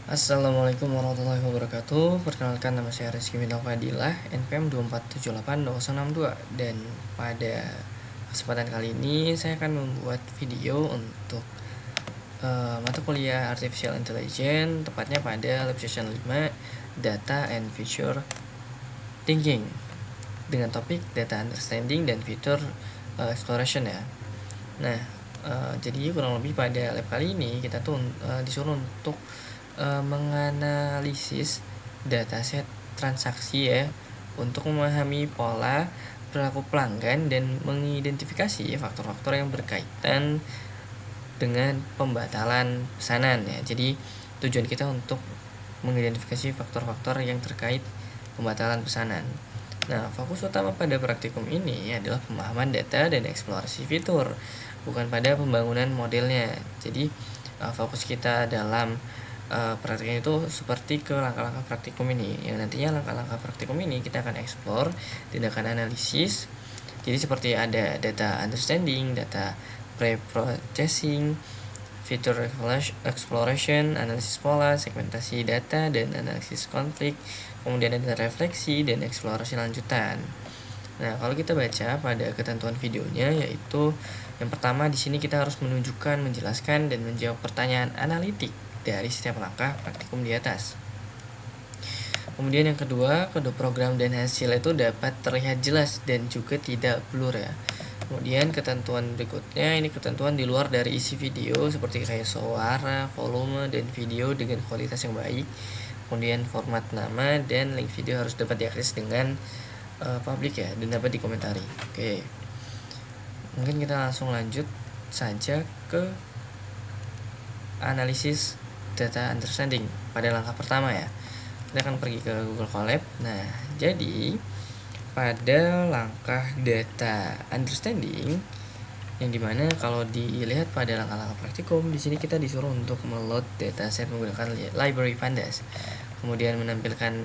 Assalamualaikum warahmatullahi wabarakatuh. Perkenalkan, nama saya Rizky Bintang Fadilah, NPM 2478062. Dan pada kesempatan kali ini saya akan membuat video untuk mata kuliah Artificial Intelligence, tepatnya pada lab session 5 Data and Feature Thinking, dengan topik Data Understanding dan Feature Exploration ya. Nah, jadi kurang lebih pada lab kali ini kita tuh disuruh untuk menganalisis dataset transaksi ya, untuk memahami pola perilaku pelanggan dan mengidentifikasi faktor-faktor yang berkaitan dengan pembatalan pesanan ya. Jadi tujuan kita untuk mengidentifikasi faktor-faktor yang terkait pembatalan pesanan. Nah, fokus utama pada praktikum ini adalah pemahaman data dan eksplorasi fitur, bukan pada pembangunan modelnya. Jadi fokus kita dalam praktikum itu seperti ke langkah-langkah praktikum ini. Yang nantinya langkah-langkah praktikum ini kita akan explore tindakan analisis. Jadi seperti ada data understanding, data pre-processing, feature exploration, analisis pola, segmentasi data, dan analisis konflik. Kemudian ada refleksi dan eksplorasi lanjutan. Nah, kalau kita baca pada ketentuan videonya, yaitu yang pertama di sini kita harus menunjukkan, menjelaskan, dan menjawab pertanyaan analitik dari setiap langkah praktikum di atas. Kemudian yang kedua program dan hasil itu dapat terlihat jelas dan juga tidak blur ya. Kemudian ketentuan berikutnya, ini ketentuan di luar dari isi video seperti kayak suara, volume, dan video dengan kualitas yang baik. Kemudian format nama dan link video harus dapat diakses dengan publik ya, dan dapat dikomentari. Oke, mungkin kita langsung lanjut saja ke analisis data understanding pada langkah pertama ya. Kita akan pergi ke Google Colab. Nah, jadi pada langkah data understanding, yang dimana kalau dilihat pada langkah-langkah praktikum, di sini kita disuruh untuk meload dataset menggunakan library pandas, kemudian menampilkan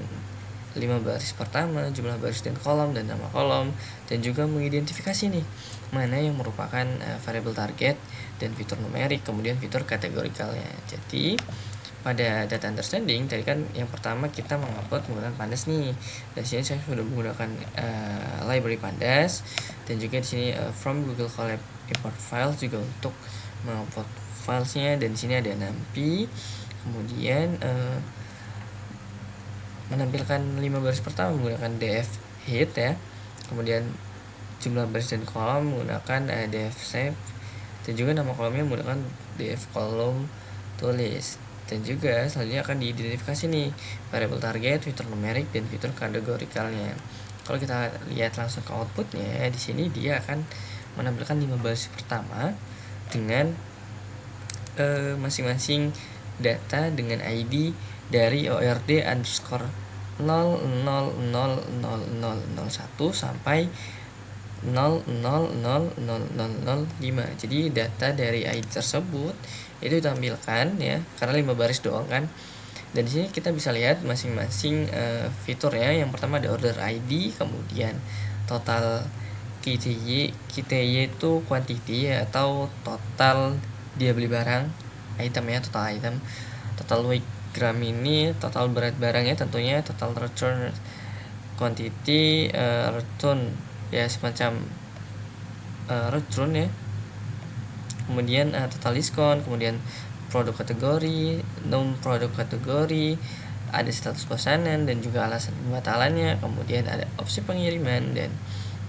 5 baris pertama, jumlah baris dan kolom, dan nama kolom, dan juga mengidentifikasi nih mana yang merupakan variable target dan fitur numerik, kemudian fitur kategorikalnya. Jadi pada data understanding tadi kan yang pertama kita mengupload menggunakan pandas nih. Dan sini saya sudah menggunakan library pandas, dan juga di sini from Google Colab import files juga untuk mengupload filesnya. Dan di sini ada NumPy, kemudian menampilkan 5 baris pertama menggunakan df hit ya, kemudian jumlah baris dan kolom menggunakan df save, dan juga nama kolomnya menggunakan df kolom tulis. Dan juga selanjutnya akan diidentifikasi nih variable target, fitur numerik, dan fitur kategorikalnya. Kalau kita lihat langsung ke outputnya, di sini dia akan menampilkan 5 baris pertama dengan masing-masing data dengan ID dari ORD underscore 000001 sampai 000005. Jadi data dari ID tersebut itu ditampilkan ya, karena 5 baris doang kan. Dan di sini kita bisa lihat masing-masing fiturnya. Yang pertama ada order ID, kemudian total KTY itu quantity ya, atau total dia beli barang, item ya, total item. Total weight gram ini total berat barangnya tentunya. Total return quantity, return ya, semacam return ya. Kemudian total diskon, kemudian produk kategori, non produk kategori, ada status pesanan dan juga alasan pembatalannya, kemudian ada opsi pengiriman dan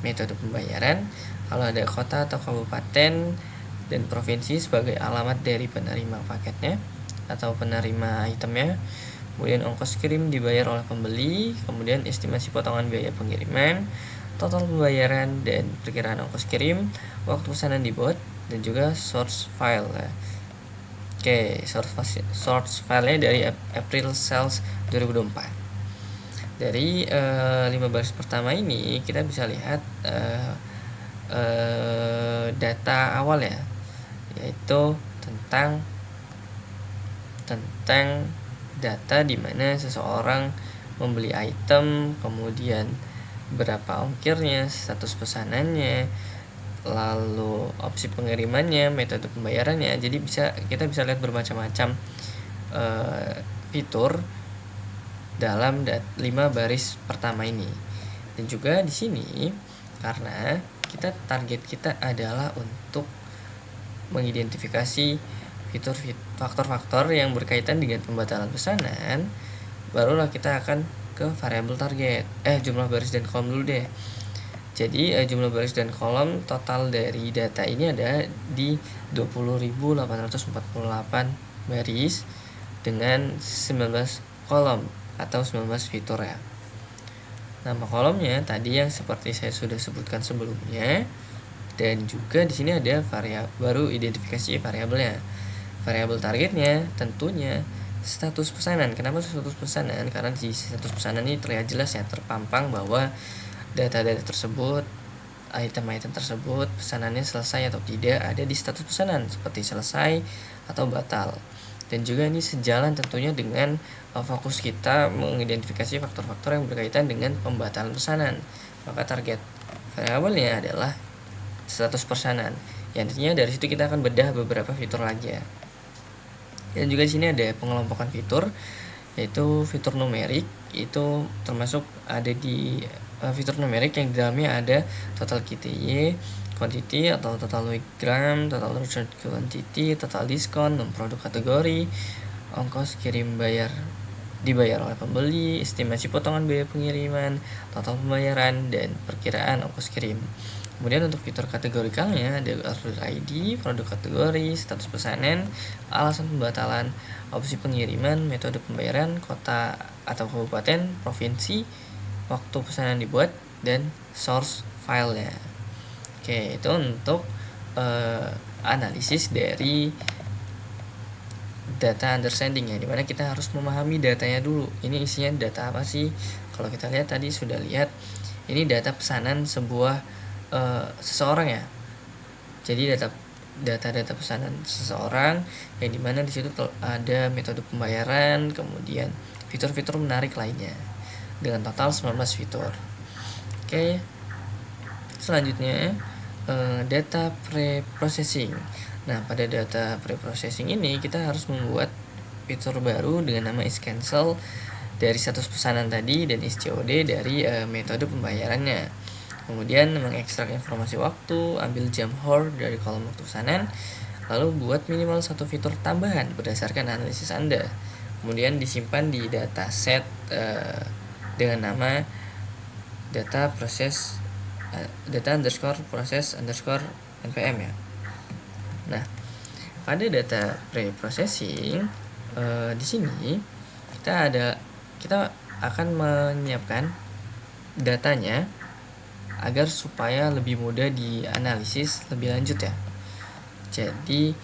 metode pembayaran. Kalau ada kota atau kabupaten dan provinsi sebagai alamat dari penerima paketnya atau penerima itemnya. Kemudian ongkos kirim dibayar oleh pembeli, kemudian estimasi potongan biaya pengiriman, total pembayaran dan perkiraan ongkos kirim, waktu pesanan dibuat, dan juga source file ya. Oke, source filenya dari April Sales 2024. Dari 5 baris pertama ini kita bisa lihat data awal ya, yaitu tentang data di mana seseorang membeli item, kemudian berapa ongkirnya, status pesanannya, lalu opsi pengirimannya, metode pembayarannya. Jadi kita bisa lihat bermacam-macam fitur dalam 5 baris pertama ini. Dan juga di sini karena target kita adalah untuk mengidentifikasi faktor-faktor yang berkaitan dengan pembatalan pesanan, barulah kita akan ke variabel target. Jumlah baris dan kolom dulu deh. Jadi jumlah baris dan kolom total dari data ini ada di 20.848 baris dengan 19 kolom atau 19 fitur ya. Nama kolomnya tadi yang seperti saya sudah sebutkan sebelumnya, dan juga di sini ada baru identifikasi variabelnya. Variabel targetnya tentunya status pesanan. Kenapa status pesanan? Karena di status pesanan ini terlihat jelas ya, terpampang bahwa data-data tersebut, item-item tersebut pesanannya selesai atau tidak ada di status pesanan seperti selesai atau batal. Dan juga ini sejalan tentunya dengan fokus kita mengidentifikasi faktor-faktor yang berkaitan dengan pembatalan pesanan. Maka target variabelnya adalah status pesanan. Yang artinya dari situ kita akan bedah beberapa fitur lagi ya. Dan juga di sini ada pengelompokan fitur, yaitu fitur numerik. Itu termasuk ada di fitur numerik yang di dalamnya ada total QTY, quantity atau total weight gram, total return quantity, total diskon, produk kategori, ongkos kirim dibayar oleh pembeli, estimasi potongan biaya pengiriman, total pembayaran, dan perkiraan ongkos kirim. Kemudian untuk fitur kategorikalnya ada order ID, produk kategori, status pesanan, alasan pembatalan, opsi pengiriman, metode pembayaran, kota atau kabupaten, provinsi, waktu pesanan dibuat, dan source filenya. Oke, itu untuk analisis dari data understanding ya, dimana kita harus memahami datanya dulu. Ini isinya data apa sih? Kalau kita lihat tadi sudah lihat, ini data pesanan sebuah seseorang ya. Jadi data pesanan seseorang yang dimana di situ ada metode pembayaran, kemudian fitur-fitur menarik lainnya dengan total 19 fitur. Oke, selanjutnya data pre-processing. Nah, pada data pre-processing ini kita harus membuat fitur baru dengan nama isCancel dari status pesanan tadi dan isCOD dari metode pembayarannya. Kemudian mengekstrak informasi waktu, ambil jam hour dari kolom waktu pesanan, lalu buat minimal satu fitur tambahan berdasarkan analisis Anda. Kemudian disimpan di dataset dengan nama data proses npm ya. Nah, pada data pre-processing di sini kita akan menyiapkan datanya agar supaya lebih mudah dianalisis lebih lanjut ya. Jadi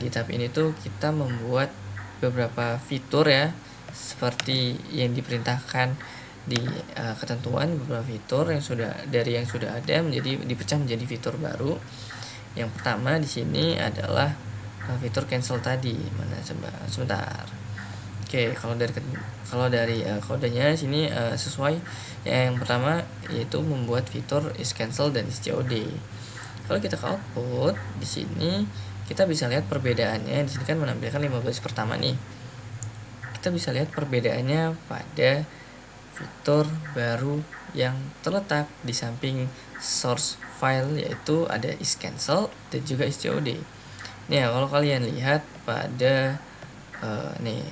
di tahap ini tuh kita membuat beberapa fitur ya, seperti yang diperintahkan di ketentuan, beberapa fitur yang sudah ada dipecah menjadi fitur baru. Yang pertama di sini adalah fitur cancel tadi. Mana coba sebentar. Oke, kalau dari kodenya sini sesuai. Yang pertama yaitu membuat fitur isCancel dan isCOD. Kalau kita ke output di sini kita bisa lihat perbedaannya. Di sini kan menampilkan 15 pertama nih. Kita bisa lihat perbedaannya pada fitur baru yang terletak di samping source file, yaitu ada isCancel dan juga isCOD. Nih ya, kalau kalian lihat pada nih,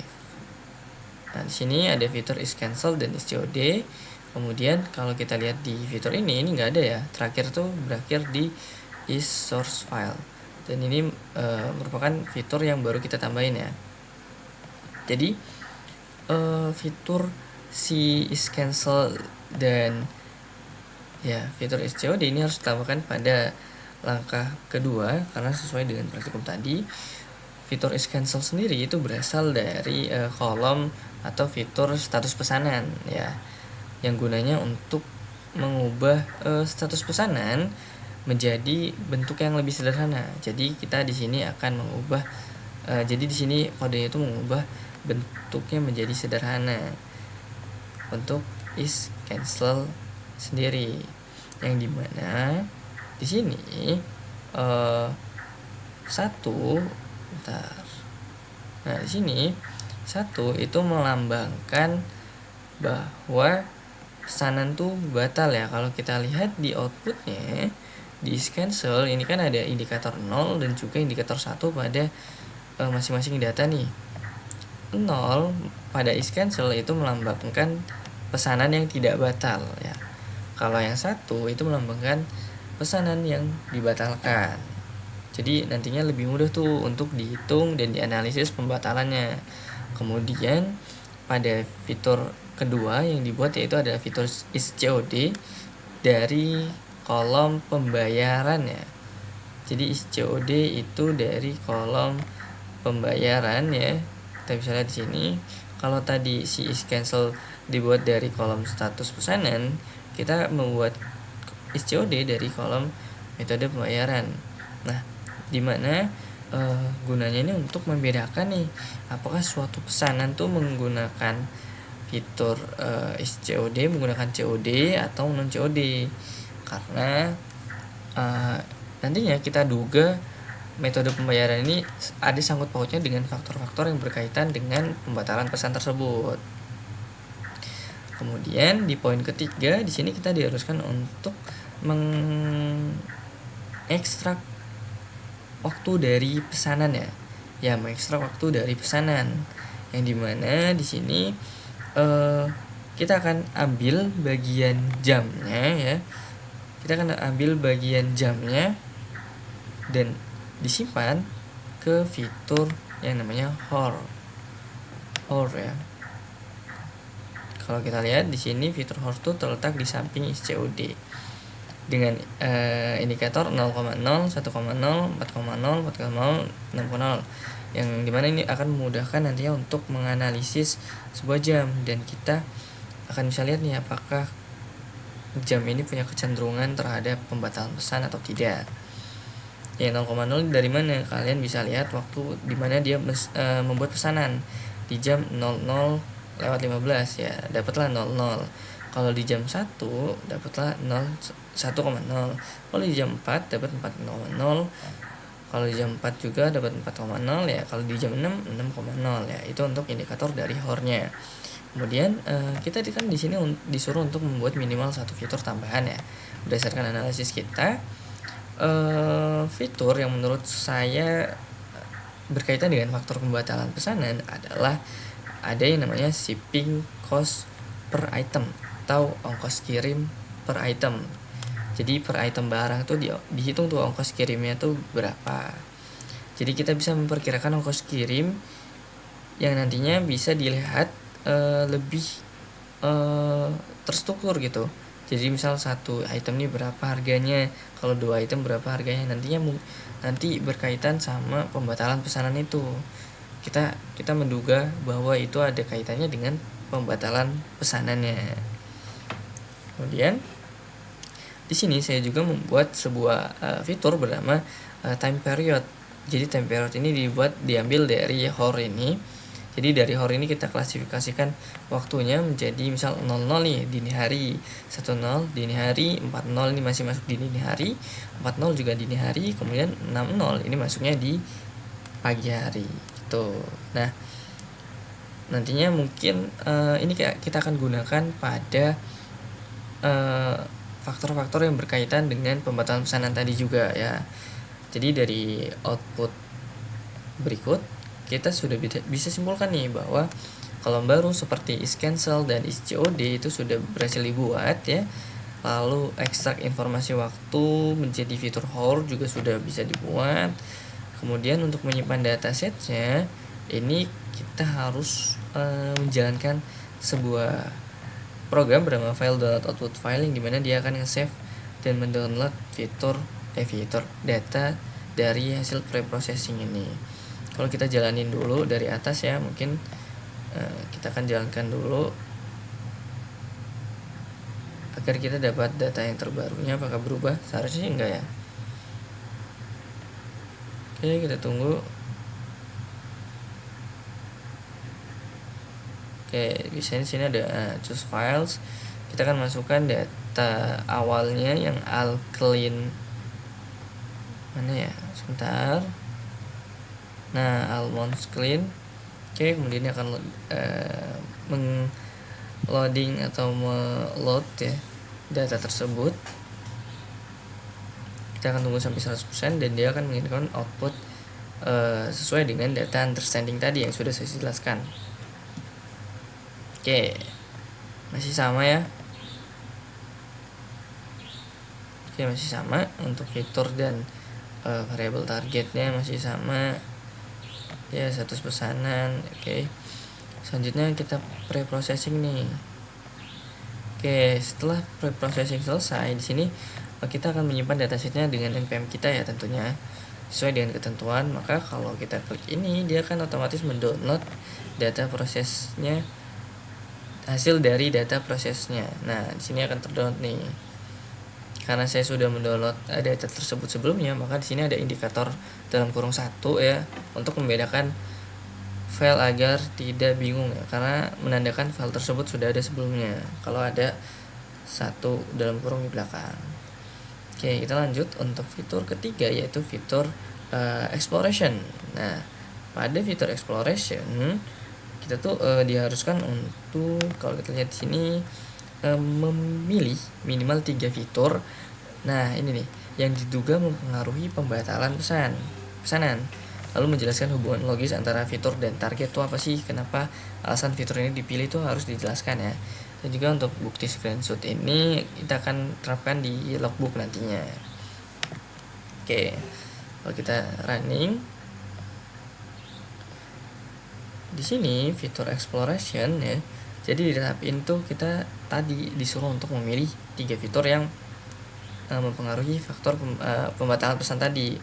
nah di sini ada fitur isCancel dan isCOD. Kemudian kalau kita lihat di fitur ini nggak ada ya. Terakhir tuh berakhir di isSource file. Dan ini merupakan fitur yang baru kita tambahin ya. Jadi fitur si isCancel dan ya fitur isCOD ini harus ditambahkan pada langkah kedua, karena sesuai dengan praktikum tadi, fitur isCancel sendiri itu berasal dari kolom atau fitur status pesanan ya, yang gunanya untuk mengubah status pesanan menjadi bentuk yang lebih sederhana. Jadi kita di sini akan mengubah jadi di sini kodenya itu mengubah bentuknya menjadi sederhana untuk isCancel sendiri, yang dimana di sini nah di sini satu itu melambangkan bahwa pesanan tuh batal ya. Kalau kita lihat di outputnya di is cancel ini kan ada indikator 0 dan juga indikator 1 pada masing-masing data nih. 0 pada is cancel itu melambangkan pesanan yang tidak batal ya. Kalau yang 1 itu melambangkan pesanan yang dibatalkan. Jadi nantinya lebih mudah tuh untuk dihitung dan dianalisis pembatalannya. Kemudian pada fitur kedua yang dibuat yaitu adalah fitur is COD dari kolom pembayaran ya. Jadi is COD itu dari kolom pembayaran ya. Kita bisa lihat di sini. Kalau tadi si is cancel dibuat dari kolom status pesanan, kita membuat is COD dari kolom metode pembayaran. Nah, dimana gunanya ini untuk membedakan nih apakah suatu pesanan tuh menggunakan fitur is COD, menggunakan COD atau non COD. Karena nantinya kita duga metode pembayaran ini ada sangkut pautnya dengan faktor-faktor yang berkaitan dengan pembatalan pesan tersebut. Kemudian di poin ketiga di sini kita diharuskan untuk mengekstrak waktu dari pesanan ya. Ya, mengekstrak waktu dari pesanan. Yang dimana di sini kita akan ambil bagian jamnya ya. Kita akan ambil bagian jamnya dan disimpan ke fitur yang namanya HOR ya. Kalau kita lihat di sini fitur HOR itu terletak di samping is COD dengan indikator 0,0, 1,0, 4,0, 4,0, 6,0 yang dimana ini akan memudahkan nantinya untuk menganalisis sebuah jam dan kita akan bisa lihat nih apakah jam ini punya kecenderungan terhadap pembatalan pesan atau tidak. Ya 0,0 dari mana? Kalian bisa lihat waktu dimana dia membuat pesanan di jam 00:15 ya, dapatlah 00. Kalau di jam 1 dapatlah 1,0. Kalau di jam 4 dapat 4,0. Kalau di jam 4 juga dapat 4,0 ya. Kalau di jam 6 6,0 ya. Itu untuk indikator dari HOR-nya. Kemudian kita kan di sini disuruh untuk membuat minimal satu fitur tambahan ya. Berdasarkan analisis kita, fitur yang menurut saya berkaitan dengan faktor pembatalan pesanan adalah ada yang namanya shipping cost per item atau ongkos kirim per item. Jadi per item barang tuh dihitung tuh ongkos kirimnya tuh berapa. Jadi kita bisa memperkirakan ongkos kirim yang nantinya bisa dilihat lebih terstruktur gitu. Jadi misal satu item ini berapa harganya, kalau dua item berapa harganya, nanti berkaitan sama pembatalan pesanan itu. Kita menduga bahwa itu ada kaitannya dengan pembatalan pesanannya. Kemudian di sini saya juga membuat sebuah fitur bernama time period. Jadi time period ini diambil dari HOR ini. Jadi dari HOR ini kita klasifikasikan waktunya menjadi misal 00 nih dini hari, 10 dini hari, 40 ini masih masuk di dini hari, 40 juga dini hari, kemudian 60 ini masuknya di pagi hari gitu. Nah, nantinya mungkin ini kita akan gunakan pada faktor-faktor yang berkaitan dengan pembatalan pesanan tadi juga ya. Jadi dari output berikut kita sudah bisa simpulkan nih bahwa kolom baru seperti is cancel dan is COD itu sudah berhasil dibuat ya. Lalu ekstrak informasi waktu menjadi fitur HOR juga sudah bisa dibuat. Kemudian untuk menyimpan datasetnya ini kita harus menjalankan sebuah program bernama file download output file yang dimana dia akan nge-save dan mendownload fitur data dari hasil preprocessing ini. Kalau kita jalanin dulu dari atas ya, mungkin kita akan jalankan dulu agar kita dapat data yang terbarunya. Apakah berubah? Seharusnya sih enggak ya. Oke, kita tunggu. Oke, di sini ada choose files. Kita akan masukkan data awalnya yang alclean. Mana ya? Sebentar. Nah, almonds clean. Oke, kemudian dia akan loading atau meload ya data tersebut. Kita akan tunggu sampai 100% dan dia akan mengirimkan output sesuai dengan data understanding tadi yang sudah saya jelaskan. Oke, masih sama ya. Oke, masih sama untuk fitur dan variabel targetnya masih sama ya, status pesanan. Oke, selanjutnya kita pre-processing nih. Oke, setelah pre-processing selesai, di sini kita akan menyimpan datasetnya dengan npm kita ya tentunya sesuai dengan ketentuan. Maka kalau kita klik ini, dia akan otomatis mendownload data prosesnya, hasil dari data prosesnya. Nah, di sini akan terdownload nih. Karena saya sudah mendownload data tersebut sebelumnya, maka di sini ada indikator dalam kurung 1 ya untuk membedakan file agar tidak bingung ya, karena menandakan file tersebut sudah ada sebelumnya kalau ada 1 dalam kurung di belakang. Oke, kita lanjut untuk fitur ketiga yaitu fitur exploration. Nah, pada fitur exploration kita tuh diharuskan untuk, kalau kita lihat di sini, memilih minimal 3 fitur. Nah, ini nih yang diduga mempengaruhi pembatalan pesanan. Lalu menjelaskan hubungan logis antara fitur dan target itu apa sih, kenapa alasan fitur ini dipilih itu harus dijelaskan ya. Dan juga untuk bukti screenshot ini kita akan terapkan di logbook nantinya. Oke, kalau kita running di sini fitur exploration ya, jadi di tahap itu kita tadi disuruh untuk memilih 3 fitur yang mempengaruhi faktor pembatalan pesan tadi.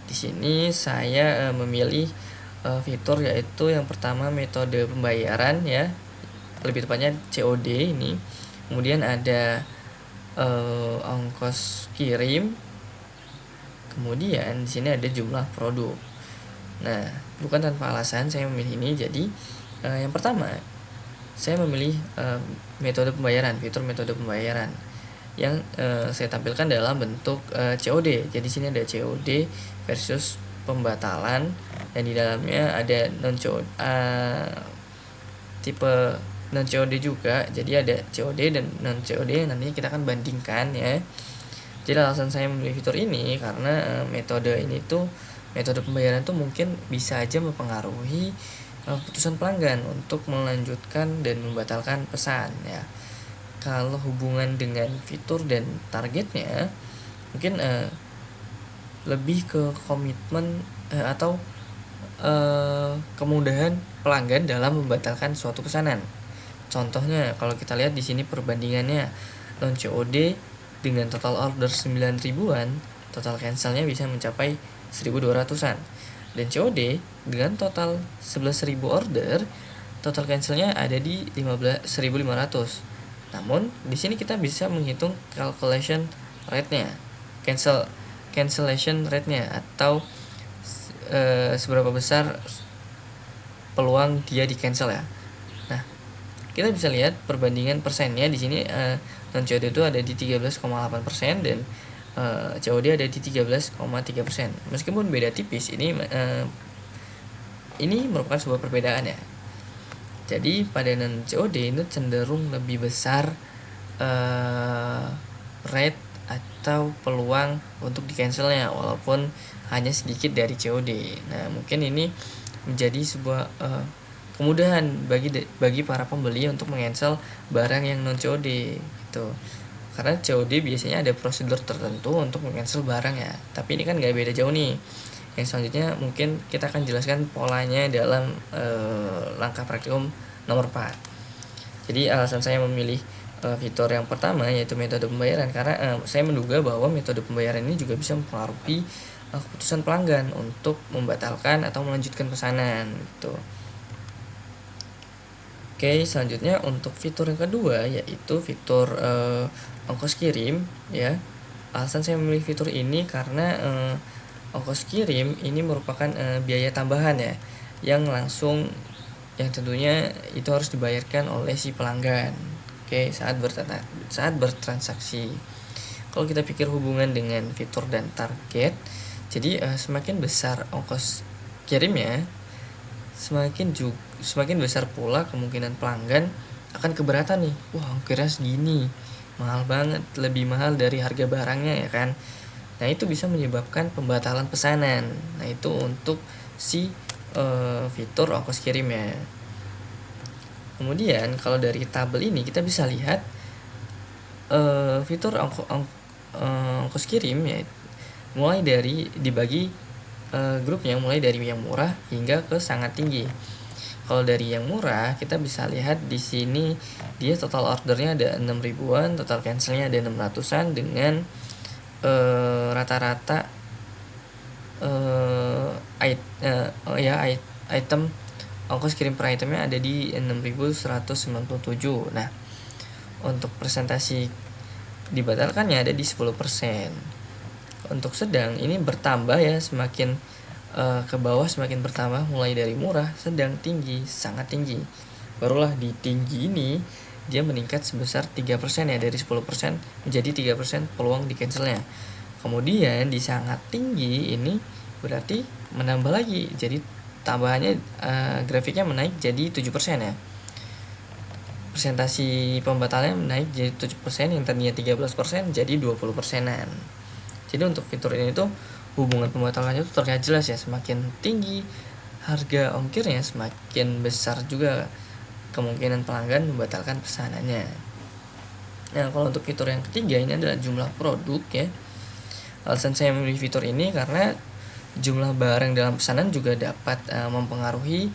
Di sini saya memilih fitur yaitu yang pertama metode pembayaran ya, lebih tepatnya COD ini. Kemudian ada ongkos kirim. Kemudian di sini ada jumlah produk. Nah, bukan tanpa alasan saya memilih ini. Jadi yang pertama saya memilih metode pembayaran, fitur metode pembayaran yang saya tampilkan dalam bentuk COD. Jadi sini ada COD versus pembatalan, dan di dalamnya ada non COD, tipe non COD juga. Jadi ada COD dan non COD yang nantinya kita akan bandingkan ya. Jadi alasan saya memilih fitur ini karena metode pembayaran tuh mungkin bisa aja mempengaruhi keputusan pelanggan untuk melanjutkan dan membatalkan pesan ya. Kalau hubungan dengan fitur dan targetnya mungkin lebih ke komitmen atau kemudahan pelanggan dalam membatalkan suatu pesanan. Contohnya kalau kita lihat di sini perbandingannya, non COD dengan total order 9 ribuan, total cancelnya bisa mencapai 1.200-an. Dan COD dengan total 11.000 order, total cancelnya ada di 1.500. Namun di sini kita bisa menghitung cancellation rate-nya, cancellation rate-nya, atau seberapa besar peluang dia di cancel ya. Nah, kita bisa lihat perbandingan persennya di sini. Non COD itu ada di 13,8% dan COD ada di 13,3%. Meskipun beda tipis, ini merupakan sebuah perbedaan ya. Jadi pada non COD itu cenderung lebih besar rate atau peluang untuk di cancelnya, walaupun hanya sedikit dari COD. Nah, mungkin ini menjadi sebuah kemudahan bagi para pembeli untuk meng-cancel barang yang non COD gitu. Karena COD biasanya ada prosedur tertentu untuk meng-cancel barang ya. Tapi ini kan nggak beda jauh nih. Yang selanjutnya mungkin kita akan jelaskan polanya dalam langkah praktikum nomor 4. Jadi alasan saya memilih fitur yang pertama yaitu metode pembayaran karena saya menduga bahwa metode pembayaran ini juga bisa mempengaruhi keputusan pelanggan untuk membatalkan atau melanjutkan pesanan gitu. Oke, selanjutnya untuk fitur yang kedua yaitu fitur ongkos kirim ya. Alasan saya memilih fitur ini karena ongkos kirim ini merupakan biaya tambahan ya, yang tentunya itu harus dibayarkan oleh si pelanggan. Oke, saat bertransaksi. Kalau kita pikir hubungan dengan fitur dan target, jadi semakin besar ongkos kirimnya, semakin besar pula kemungkinan pelanggan akan keberatan nih. Wah, ongkirnya segini, mahal banget, lebih mahal dari harga barangnya ya kan. Nah, itu bisa menyebabkan pembatalan pesanan. Nah, itu untuk si fitur ongkos kirim ya. Kemudian kalau dari tabel ini kita bisa lihat fitur ongkos kirim ya, mulai dari dibagi grupnya mulai dari yang murah hingga ke sangat tinggi. Kalau dari yang murah kita bisa lihat di sini dia total ordernya ada 6 ribuan, total cancelnya ada 600-an dengan rata-rata item ongkos kirim per itemnya ada di 6.197. Nah, untuk presentasi dibatalkannya ada di 10%. Untuk sedang ini bertambah ya, semakin ke bawah semakin bertambah, mulai dari murah, sedang, tinggi, sangat tinggi. Barulah di tinggi ini dia meningkat sebesar 3% ya, dari 10% menjadi 3% peluang di cancelnya. Kemudian di sangat tinggi ini berarti menambah lagi, jadi tambahannya grafiknya menaik jadi 7% ya. Presentasi pembatalannya menaik jadi 7%, yang tadinya 13% jadi 20%-an. Jadi untuk fitur ini tuh hubungan pembatalannya tuh terlihat jelas ya, semakin tinggi harga ongkirnya semakin besar juga kemungkinan pelanggan membatalkan pesanannya. Nah, kalau untuk fitur yang ketiga ini adalah jumlah produk ya. Alasan saya memilih fitur ini karena jumlah barang dalam pesanan juga dapat mempengaruhi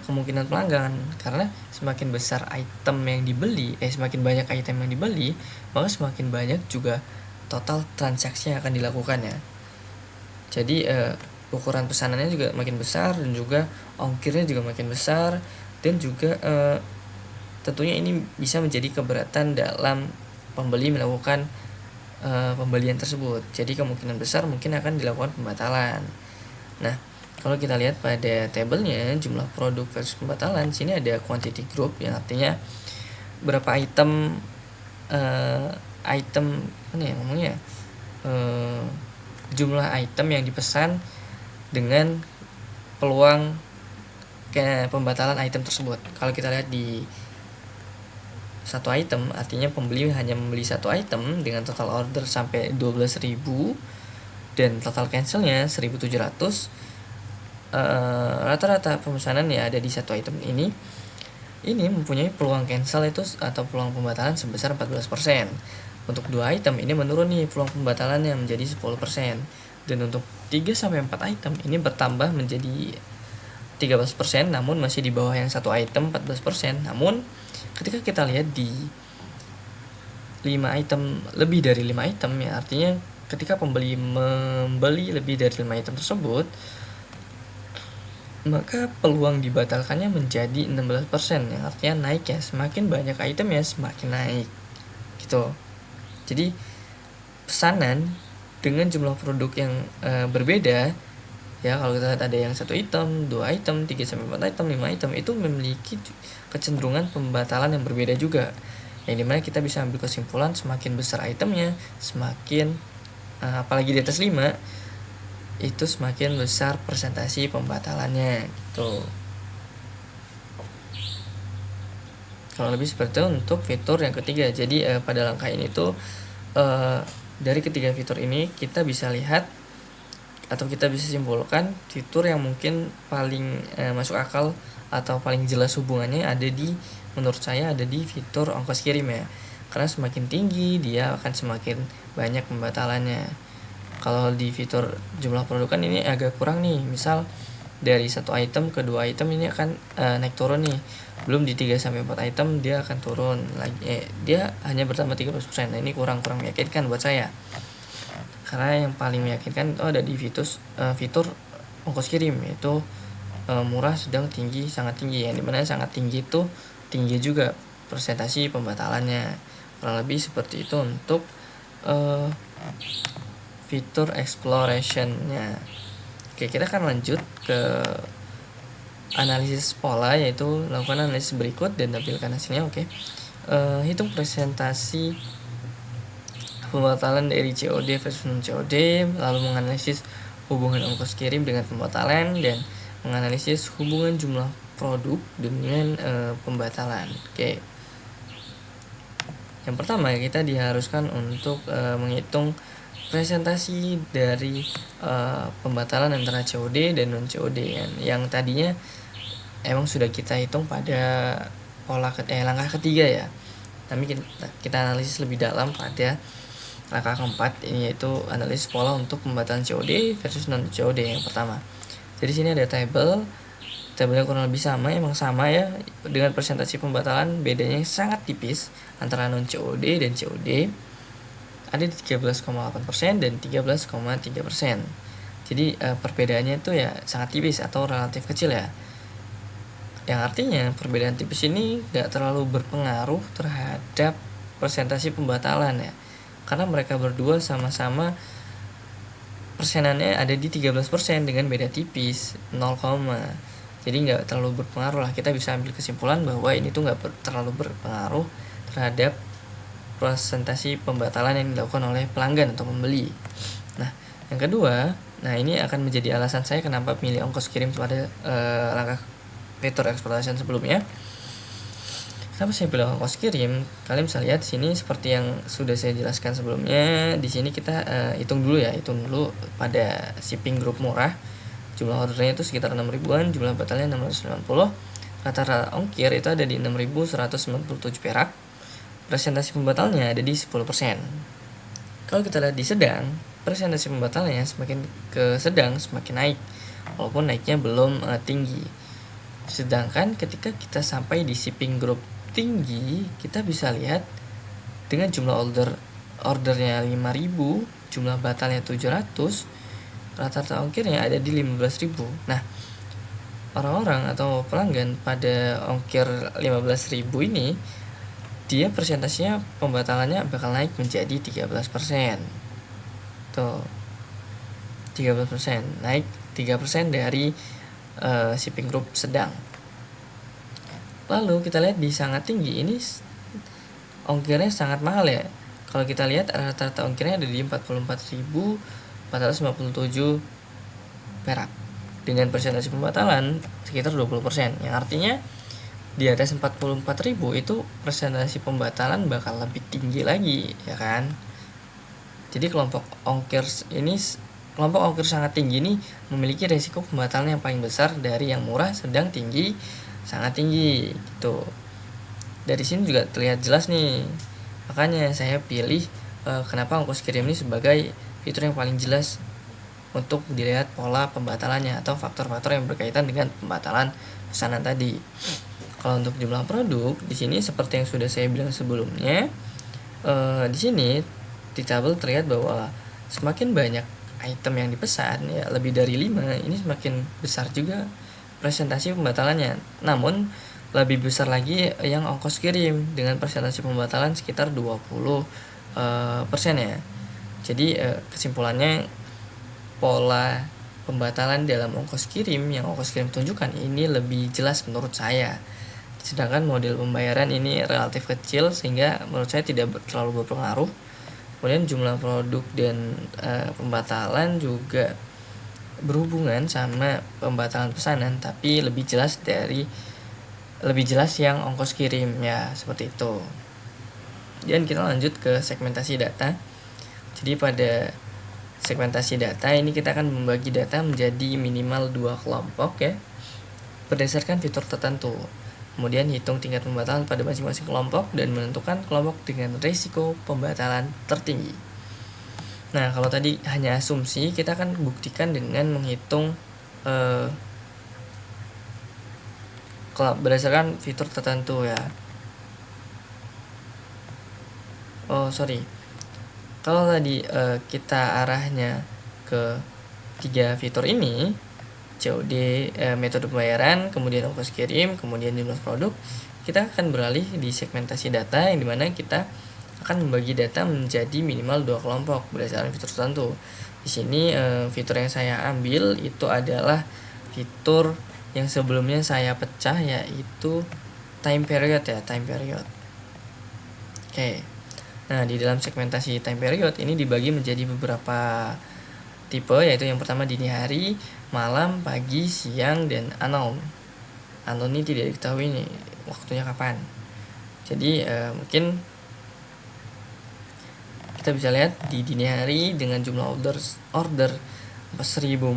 kemungkinan pelanggan, karena semakin besar item yang dibeli, semakin banyak item yang dibeli, maka semakin banyak juga total transaksi yang akan dilakukan ya. Jadi ukuran pesanannya juga makin besar dan juga ongkirnya juga makin besar, dan juga tentunya ini bisa menjadi keberatan dalam pembeli melakukan pembelian tersebut. Jadi kemungkinan besar mungkin akan dilakukan pembatalan. Nah, kalau kita lihat pada tabelnya jumlah produk versus pembatalan, sini ada quantity group yang artinya berapa item jumlah item yang dipesan dengan peluang pembatalan item tersebut. Kalau kita lihat di satu item, artinya pembeli hanya membeli satu item dengan total order sampai 12.000 dan total cancelnya 1.700. Rata-rata pemesanan ya ada di satu item ini mempunyai peluang cancel itu atau peluang pembatalan sebesar 14%. Untuk dua item ini menurun nih peluang pembatalannya menjadi 10%, dan untuk 3-4 item ini bertambah menjadi 13%, namun masih di bawah yang satu item 14%. Namun ketika kita lihat di 5 item, lebih dari 5 item ya, artinya ketika pembeli membeli lebih dari 5 item tersebut, maka peluang dibatalkannya menjadi 16%, yang artinya naik ya, semakin banyak item ya semakin naik gitu. Jadi pesanan dengan jumlah produk yang berbeda ya, kalau kita lihat ada yang 1 item, 2 item, 3-4 item, 5 item, itu memiliki kecenderungan pembatalan yang berbeda juga, yang dimana kita bisa ambil kesimpulan semakin besar itemnya, semakin apalagi di atas 5, itu semakin besar presentasi pembatalannya gitu. Kalau lebih seperti itu untuk fitur yang ketiga. Jadi pada langkah ini tuh dari ketiga fitur ini kita bisa lihat atau kita bisa simpulkan fitur yang mungkin paling masuk akal atau paling jelas hubungannya menurut saya ada di fitur ongkos kirim ya. Karena semakin tinggi dia akan semakin banyak pembatalannya. Kalau di fitur jumlah produk kan ini agak kurang nih, misal dari satu item ke 2 item ini akan naik turun nih. Belum di 3-4 item dia akan turun lagi, dia hanya bertambah 30%. Nah, ini kurang meyakinkan buat saya. Karena yang paling meyakinkan itu ada di fitur ongkos kirim, yaitu murah, sedang, tinggi, sangat tinggi. Yang dimana sangat tinggi itu tinggi juga presentasi pembatalannya. Kurang lebih seperti itu untuk fitur exploration-nya. Oke, kita akan lanjut ke analisis pola, yaitu lakukan analisis berikut dan tampilkan hasilnya. Oke. Hitung presentasi pembatalan dari COD versus non COD, lalu menganalisis hubungan ongkos kirim dengan pembatalan, dan menganalisis hubungan jumlah produk dengan pembatalan. Oke. Yang pertama, kita diharuskan untuk menghitung presentasi dari pembatalan antara COD dan non COD yang tadinya emang sudah kita hitung pada langkah ketiga ya. Tapi kita analisis lebih dalam pada langkah keempat, ini yaitu analisis pola untuk pembatalan COD versus non COD yang pertama. Jadi sini ada tabelnya kurang lebih sama, emang sama ya, dengan presentasi pembatalan bedanya sangat tipis antara non COD dan COD, ada di 13,8% dan 13,3%. Jadi perbedaannya itu ya sangat tipis atau relatif kecil ya, yang artinya perbedaan tipis ini gak terlalu berpengaruh terhadap presentasi pembatalan ya, karena mereka berdua sama-sama persenannya ada di 13% dengan beda tipis 0, jadi nggak terlalu berpengaruh lah. Kita bisa ambil kesimpulan bahwa ini tuh nggak terlalu berpengaruh terhadap presentasi pembatalan yang dilakukan oleh pelanggan atau pembeli. Nah, yang kedua, ini akan menjadi alasan saya kenapa pilih ongkos kirim pada langkah fitur exploitation sebelumnya. Kenapa saya pilih ongkos kirim? Kalian bisa lihat sini seperti yang sudah saya jelaskan sebelumnya. Di sini kita hitung dulu pada shipping group murah. Jumlah ordernya itu sekitar 6 ribuan, jumlah batalnya 690. Rata-rata ongkir itu ada di 6.197 perak. Presentasi pembatalnya ada di 10%. Kalau kita lihat di sedang, presentasi pembatalnya semakin ke sedang semakin naik, walaupun naiknya belum tinggi. Sedangkan ketika kita sampai di shipping group tinggi, kita bisa lihat dengan jumlah ordernya 5.000, jumlah batalnya 700, rata-rata ongkirnya ada di 15.000. Nah, orang-orang atau pelanggan pada ongkir 15.000 ini, dia presentasinya pembatalannya bakal naik menjadi 13%. Tuh, 13%, naik 3% dari shipping group sedang. Lalu kita lihat di sangat tinggi, ini ongkirnya sangat mahal ya. Kalau kita lihat rata-rata ongkirnya ada di 44.457 perak dengan presentasi pembatalan sekitar 20%, yang artinya di atas 44.000 itu presentasi pembatalan bakal lebih tinggi lagi ya kan. Jadi kelompok ongkir sangat tinggi ini memiliki resiko pembatalan yang paling besar dari yang murah, sedang, tinggi, sangat tinggi gitu. Dari sini juga terlihat jelas nih. Makanya saya pilih kenapa ongkos kirim ini sebagai fitur yang paling jelas untuk dilihat pola pembatalannya atau faktor-faktor yang berkaitan dengan pembatalan pesanan tadi. Kalau untuk jumlah produk, di sini seperti yang sudah saya bilang sebelumnya, di sini di tabel terlihat bahwa semakin banyak item yang dipesan, ya lebih dari 5, ini semakin besar juga presentasi pembatalannya. Namun lebih besar lagi yang ongkos kirim dengan presentasi pembatalan sekitar 20% ya. Jadi kesimpulannya, pola pembatalan dalam ongkos kirim yang ongkos kirim tunjukkan ini lebih jelas menurut saya. Sedangkan model pembayaran ini relatif kecil sehingga menurut saya tidak terlalu berpengaruh. Kemudian jumlah produk dan pembatalan juga berhubungan sama pembatalan pesanan, tapi lebih jelas yang ongkos kirim ya, seperti itu. Dan kita lanjut ke segmentasi data. Jadi pada segmentasi data ini kita akan membagi data menjadi minimal 2 kelompok ya, berdasarkan fitur tertentu. Kemudian hitung tingkat pembatalan pada masing-masing kelompok dan menentukan kelompok dengan risiko pembatalan tertinggi. Nah, kalau tadi hanya asumsi, kita akan buktikan dengan menghitung berdasarkan fitur tertentu ya. Kalau tadi kita arahnya ke 3 fitur ini, COD, metode pembayaran, kemudian ongkos kirim, kemudian jumlah produk, kita akan beralih di segmentasi data yang dimana kita akan membagi data menjadi minimal 2 kelompok berdasarkan fitur tertentu. Di sini fitur yang saya ambil itu adalah fitur yang sebelumnya saya pecah, yaitu time period ya, time period. Oke. Nah, di dalam segmentasi time period ini dibagi menjadi beberapa tipe, yaitu yang pertama dini hari, malam, pagi, siang, dan unknown. Unknown ini tidak diketahui nih waktunya kapan. Jadi mungkin kita bisa lihat di dini hari dengan jumlah order 1400,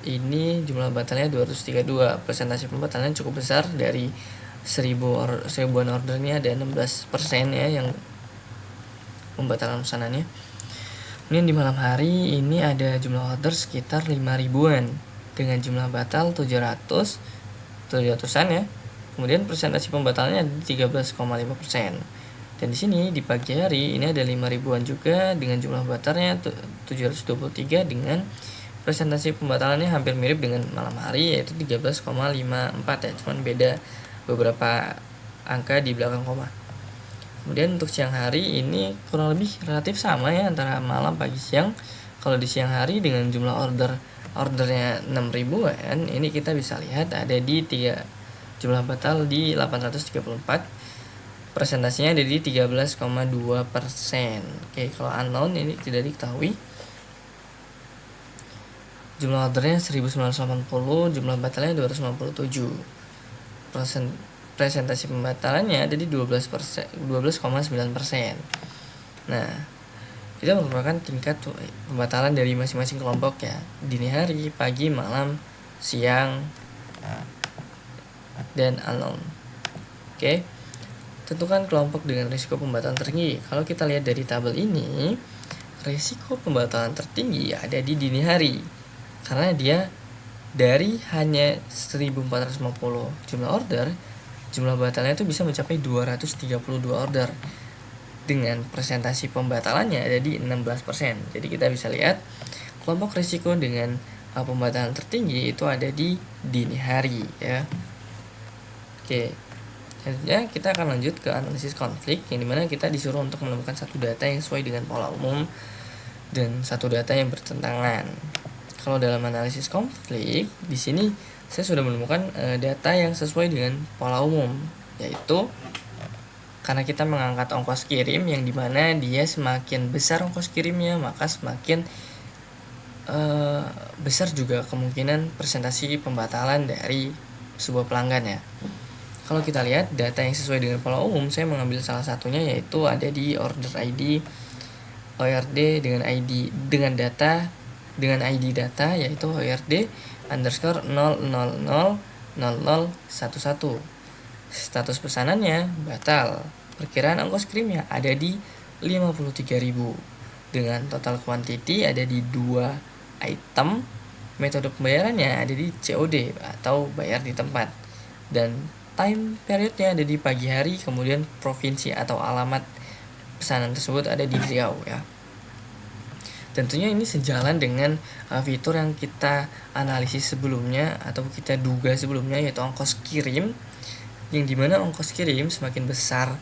ini jumlah batalnya 232. Presentasi pembatalannya cukup besar. Dari 1000-an order ini ada 16% ya yang pembatalan pesanannya. Kemudian di malam hari ini ada jumlah order sekitar 5000-an dengan jumlah batal 700-an ya. Kemudian presentasi pembatalannya ada 13,5%. Dan di sini di pagi hari ini ada 5000-an juga dengan jumlah batalnya 723 dengan presentasi pembatalannya hampir mirip dengan malam hari, yaitu 13,54 ya, cuman beda beberapa angka di belakang koma. Kemudian untuk siang hari ini kurang lebih relatif sama ya antara malam, pagi, siang. Kalau di siang hari dengan jumlah ordernya 6000-an, ini kita bisa lihat ada di jumlah batal di 834. Presentasinya ada di 13,2%. Oke, kalau unknown ini tidak diketahui. Jumlah ordernya 1980, jumlah batalnya 297. Presentasi pembatalannya ada di 12,9%. Nah, itu merupakan tingkat pembatalan dari masing-masing kelompok ya. Dini hari, pagi, malam, siang, dan unknown. Oke. Tentukan kelompok dengan risiko pembatalan tertinggi. Kalau kita lihat dari tabel ini, risiko pembatalan tertinggi ada di dini hari, karena dia dari hanya 1450 jumlah order, jumlah batalnya itu bisa mencapai 232 order dengan presentasi pembatalannya ada di 16%. Jadi kita bisa lihat kelompok risiko dengan pembatalan tertinggi itu ada di dini hari ya. Oke. Selanjutnya kita akan lanjut ke analisis konflik, yang dimana kita disuruh untuk menemukan satu data yang sesuai dengan pola umum dan satu data yang bertentangan. Kalau dalam analisis konflik, di sini saya sudah menemukan data yang sesuai dengan pola umum, yaitu karena kita mengangkat ongkos kirim, yang dimana dia semakin besar ongkos kirimnya, maka semakin besar juga kemungkinan presentasi pembatalan dari sebuah pelanggan ya. Kalau kita lihat data yang sesuai dengan pola umum, saya mengambil salah satunya, yaitu ada di order ID ORD dengan ID data yaitu ORD underscore 0000011. Status pesanannya batal. Perkiraan ongkos kirimnya ada di 53.000 dengan total quantity ada di 2 item. Metode pembayarannya ada di COD atau bayar di tempat, dan time periodnya ada di pagi hari. Kemudian provinsi atau alamat pesanan tersebut ada di Riau ya. Tentunya ini sejalan dengan fitur yang kita analisis sebelumnya atau kita duga sebelumnya, yaitu ongkos kirim, yang dimana ongkos kirim semakin besar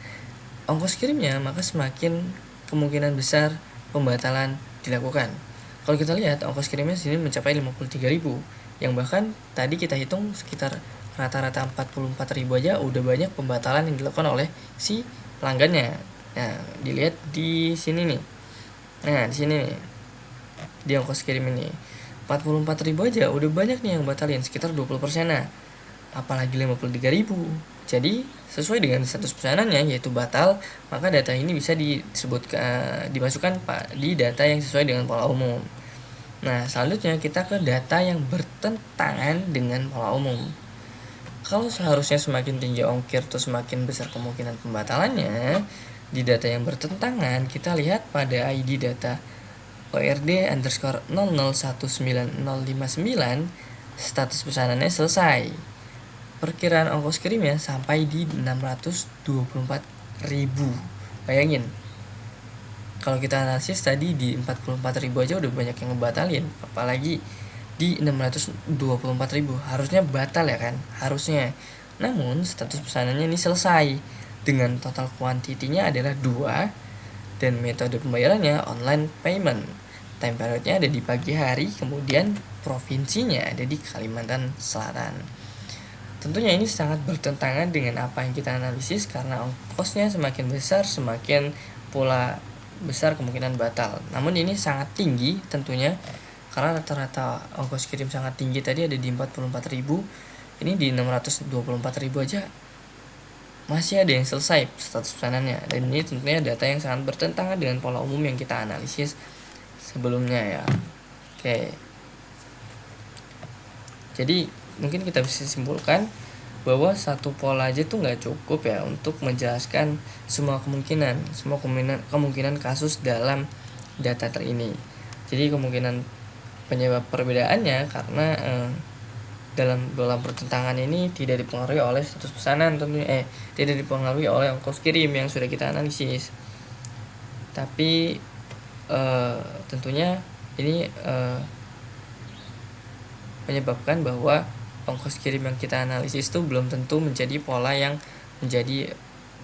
ongkos kirimnya, maka semakin kemungkinan besar pembatalan dilakukan. Kalau kita lihat ongkos kirimnya sini mencapai 53.000, yang bahkan tadi kita hitung sekitar rata-rata 44.000 aja udah banyak pembatalan yang dilakukan oleh si pelanggannya. Nah, dilihat di sini nih. Nah, di sini nih. Di ongkos kirim ini 44.000 aja udah banyak nih yang batalin, sekitar 20%. Apalagi 53.000. Jadi, sesuai dengan status pesanannya yaitu batal, maka data ini bisa dimasukkan di data yang sesuai dengan pola umum. Nah, selanjutnya kita ke data yang bertentangan dengan pola umum. Kalau seharusnya semakin tinggi ongkir tuh semakin besar kemungkinan pembatalannya, di data yang bertentangan kita lihat pada ID data ORD underscore 0019059 status pesanannya selesai. Perkiraan ongkos kirimnya sampai di 624.000. Bayangin, kalau kita analisis tadi di 44.000 aja udah banyak yang ngebatalin, apalagi di 624.000. Harusnya batal ya kan, harusnya. Namun status pesanannya ini selesai dengan total kuantitinya adalah 2 dan metode pembayarannya online payment. Time periodnya ada di pagi hari, kemudian provinsinya ada di Kalimantan Selatan. Tentunya ini sangat bertentangan dengan apa yang kita analisis, karena ongkosnya semakin besar semakin pula besar kemungkinan batal. Namun ini sangat tinggi tentunya, karena rata-rata ongkos kirim sangat tinggi tadi ada di 44.000, ini di 624.000 aja masih ada yang selesai status pesanannya, dan ini tentunya data yang sangat bertentangan dengan pola umum yang kita analisis sebelumnya ya. Oke, jadi mungkin kita bisa simpulkan bahwa satu pola aja tuh nggak cukup ya untuk menjelaskan semua kemungkinan kasus dalam data ini. Jadi kemungkinan penyebab perbedaannya karena dalam pertentangan ini tidak dipengaruhi oleh status pesanan tentunya, tidak dipengaruhi oleh ongkos kirim yang sudah kita analisis. Tapi tentunya ini menyebabkan bahwa ongkos kirim yang kita analisis itu belum tentu menjadi pola yang menjadi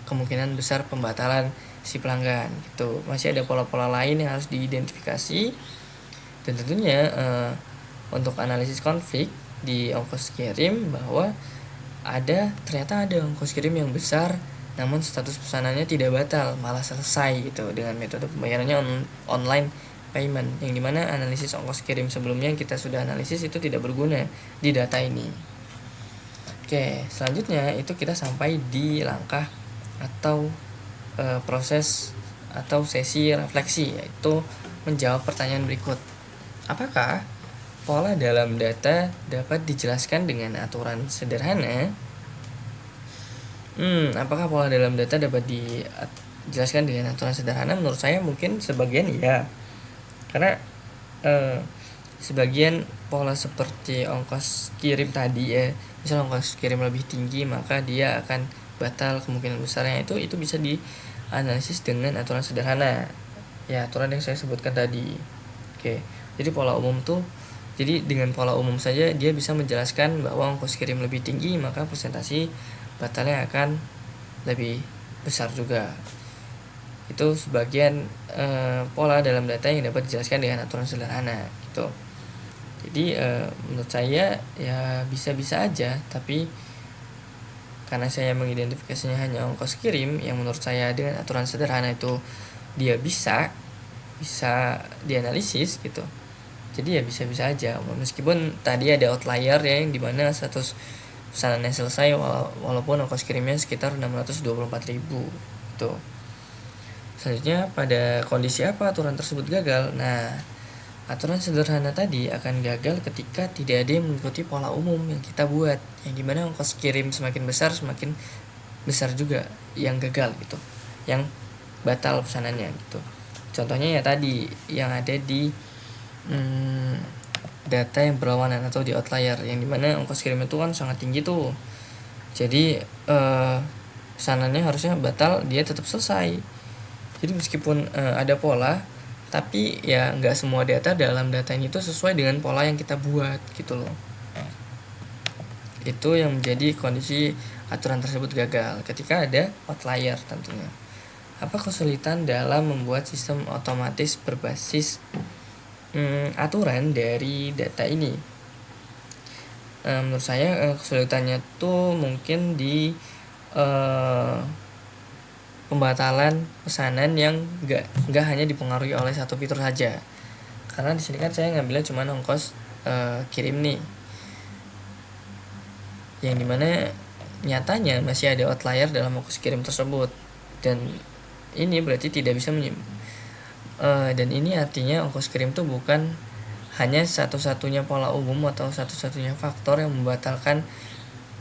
kemungkinan besar pembatalan si pelanggan gitu. Masih ada pola-pola lain yang harus diidentifikasi, dan tentunya untuk analisis konflik di ongkos kirim bahwa ternyata ada ongkos kirim yang besar namun status pesanannya tidak batal, malah selesai gitu dengan metode pembayarannya online payment, yang dimana analisis ongkos kirim sebelumnya yang kita sudah analisis itu tidak berguna di data ini. Oke, selanjutnya itu kita sampai di langkah atau proses atau sesi refleksi, yaitu menjawab pertanyaan berikut. Apakah pola dalam data dapat dijelaskan dengan aturan sederhana? Apakah pola dalam data dapat dijelaskan dengan aturan sederhana? Menurut saya mungkin sebagian ya. Karena sebagian pola seperti ongkos kirim tadi ya, misal ongkos kirim lebih tinggi maka dia akan batal, kemungkinan besarnya itu bisa dianalisis dengan aturan sederhana. Ya, aturan yang saya sebutkan tadi. Oke. Jadi dengan pola umum saja dia bisa menjelaskan bahwa ongkos kirim lebih tinggi maka presentasi batalnya akan lebih besar juga. Itu sebagian pola dalam data yang dapat dijelaskan dengan aturan sederhana gitu. Jadi menurut saya ya bisa-bisa aja, tapi karena saya mengidentifikasinya hanya ongkos kirim yang menurut saya dengan aturan sederhana itu dia bisa dianalisis gitu. Jadi ya bisa-bisa aja, meskipun tadi ada outlier ya yang dimana status pesanannya selesai walaupun ongkos kirimnya sekitar 624.000 gitu. Selanjutnya, pada kondisi apa aturan tersebut gagal? Nah, aturan sederhana tadi akan gagal ketika tidak ada yang mengikuti pola umum yang kita buat, yang dimana ongkos kirim semakin besar juga yang gagal gitu, yang batal pesanannya gitu. Contohnya ya tadi yang ada di data yang berlawanan atau di outlier, yang dimana ongkos kirim itu kan sangat tinggi tuh. Jadi pesanannya harusnya batal, dia tetap selesai. Jadi meskipun ada pola, tapi ya nggak semua data dalam data ini tuh sesuai dengan pola yang kita buat gitu loh. Itu yang menjadi kondisi aturan tersebut gagal ketika ada outlier tentunya. Apa kesulitan dalam membuat sistem otomatis berbasis aturan dari data ini? Menurut saya kesulitannya tuh mungkin di pembatalan pesanan yang nggak hanya dipengaruhi oleh satu fitur saja. Karena di sini kan saya ngambilnya cuma ongkos kirim nih, yang dimana nyatanya masih ada outlier dalam ongkos kirim tersebut, dan ini berarti tidak bisa dan ini artinya ongkos kirim itu bukan hanya satu-satunya pola umum atau satu-satunya faktor yang membatalkan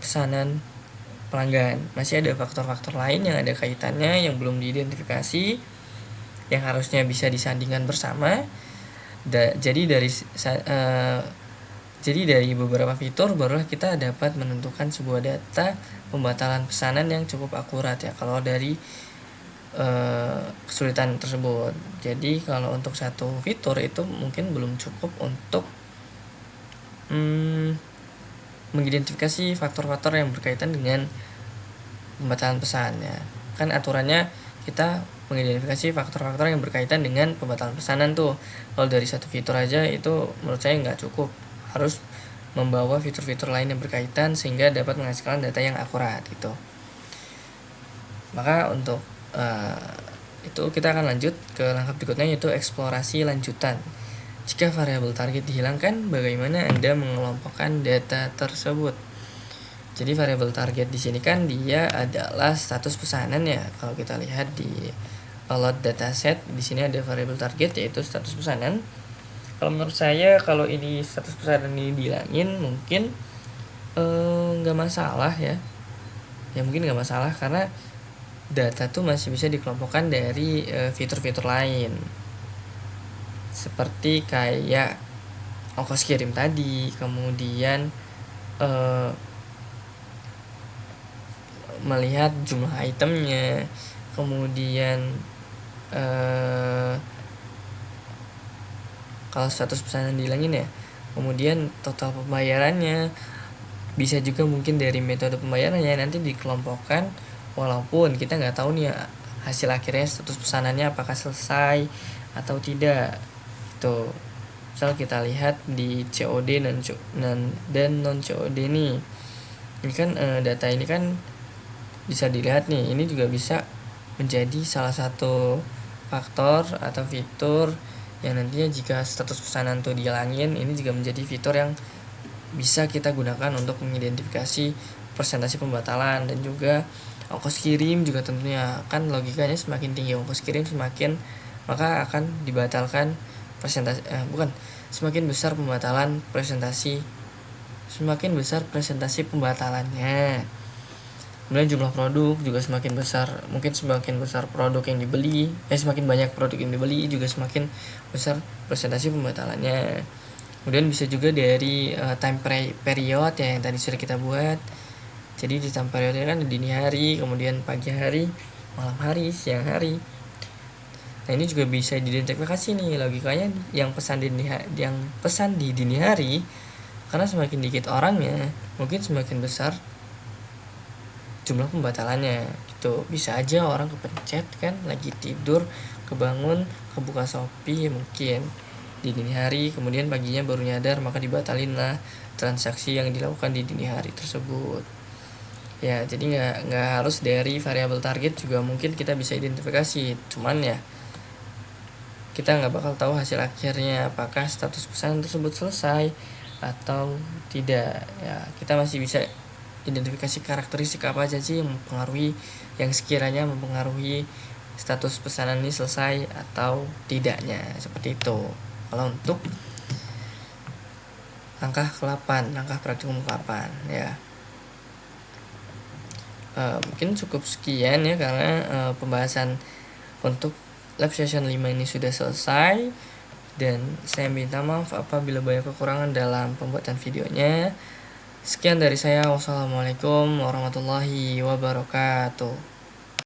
pesanan pelanggan. Masih ada faktor-faktor lain yang ada kaitannya yang belum diidentifikasi, yang harusnya bisa disandingkan bersama. Jadi dari beberapa fitur barulah kita dapat menentukan sebuah data pembatalan pesanan yang cukup akurat ya kalau dari kesulitan tersebut. Jadi kalau untuk satu fitur itu mungkin belum cukup untuk mengidentifikasi faktor-faktor yang berkaitan dengan pembatalan pesan ya. Kan aturannya kita mengidentifikasi faktor-faktor yang berkaitan dengan pembatalan pesanan tuh. Kalau dari satu fitur aja itu menurut saya nggak cukup, harus membawa fitur-fitur lain yang berkaitan sehingga dapat menghasilkan data yang akurat gitu. Maka untuk itu kita akan lanjut ke langkah berikutnya, yaitu eksplorasi lanjutan. Jika variabel target dihilangkan, bagaimana Anda mengelompokkan data tersebut? Jadi variabel target di sini kan dia adalah status pesanan ya. Kalau kita lihat di load dataset, di sini ada variabel target yaitu status pesanan. Kalau menurut saya kalau ini status pesanan ini dihilangin mungkin nggak masalah ya. Ya mungkin nggak masalah karena data tuh masih bisa dikelompokkan dari fitur-fitur lain. Seperti kayak ongkos kirim tadi, kemudian melihat jumlah itemnya, kemudian kalau status pesanan dihilangin ya, kemudian total pembayarannya, bisa juga mungkin dari metode pembayarannya nanti dikelompokkan, walaupun kita nggak tahu nih ya, hasil akhirnya status pesanannya apakah selesai atau tidak. Itu misal kita lihat di COD dan non COD nih, ini kan data ini kan bisa dilihat nih, ini juga bisa menjadi salah satu faktor atau fitur yang nantinya jika status pesanan tuh dihilangin, ini juga menjadi fitur yang bisa kita gunakan untuk mengidentifikasi persentase pembatalan. Dan juga ongkos kirim juga tentunya kan logikanya semakin tinggi ongkos kirim semakin maka akan dibatalkan presentasi semakin besar pembatalan presentasi, semakin besar presentasi pembatalannya. Kemudian jumlah produk juga semakin besar, mungkin semakin besar produk yang dibeli, semakin banyak produk yang dibeli juga semakin besar presentasi pembatalannya. Kemudian bisa juga dari time period ya yang tadi sudah kita buat. Jadi di time period kan di dini hari, kemudian pagi hari, malam hari, siang hari. Nah ini juga bisa diidentifikasi nih logikanya, yang pesan di dini hari karena semakin dikit orangnya mungkin semakin besar jumlah pembatalannya. Gitu, bisa aja orang kepencet kan lagi tidur, kebangun, kebuka Shopee mungkin di dini hari, kemudian paginya baru nyadar, maka dibatalin lah transaksi yang dilakukan di dini hari tersebut. Ya jadi nggak harus dari variabel target juga mungkin kita bisa identifikasi, cuman ya kita nggak bakal tahu hasil akhirnya apakah status pesanan tersebut selesai atau tidak. Ya kita masih bisa identifikasi karakteristik apa aja sih yang mempengaruhi, yang sekiranya mempengaruhi status pesanan ini selesai atau tidaknya, seperti itu. Kalau untuk langkah ke-8, langkah praktikum ke-8 ya. Mungkin cukup sekian ya karena pembahasan untuk lab session 5 ini sudah selesai, dan saya minta maaf apabila banyak kekurangan dalam pembuatan videonya. Sekian dari saya, wassalamualaikum warahmatullahi wabarakatuh.